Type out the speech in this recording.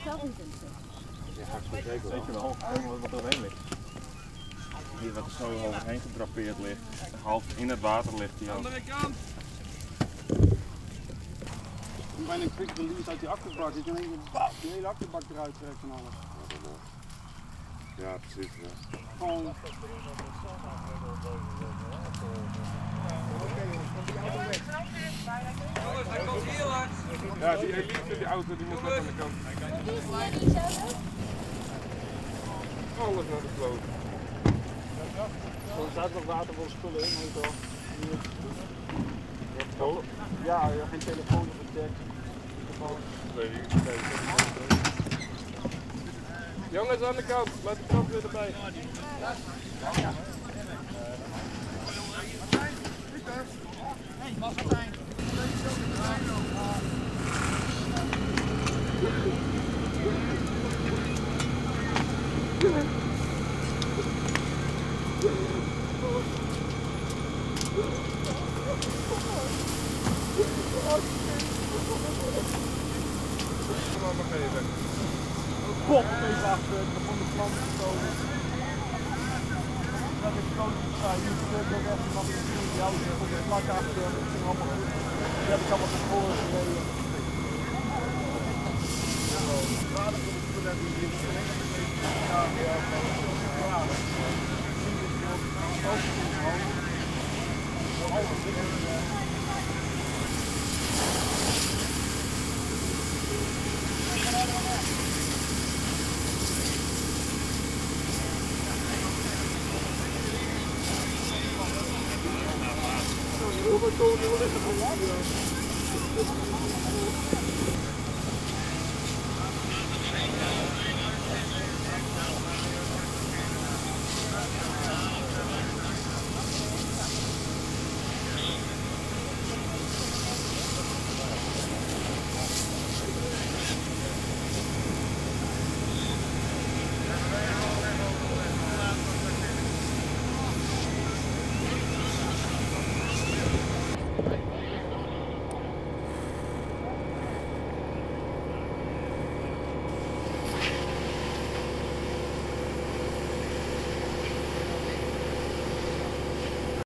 zelf niet in zitten. Ja, zeker wel. Wat er heen ligt. Hier wat er zo overheen gedrapeerd ligt. Half in het water ligt hij ook. Andere kant! Bijna een quick release uit die achterbak. Je kan die hele achterbak eruit trekken en alles. Ja, precies. Ja. Gewoon. Jongens, hij komt hier langs. Ja, die elite, die auto, die moet net aan de kant. Alles naar de kloot. Er staat nog watervolle spullen in, moet je wel. Ja, geen telefoon of tekst. Jongens aan de kant, laat de kant weer erbij. Kom maar geven. Pop, even achter, ik begon de plan te komen. Dat ik gewoon hier terug ook even wat ik doe. Die auto komt er vlak achter, dat ging allemaal goed. Die heb ik allemaal naar voren gereden. Vader van de spullen hebben we hier Hoe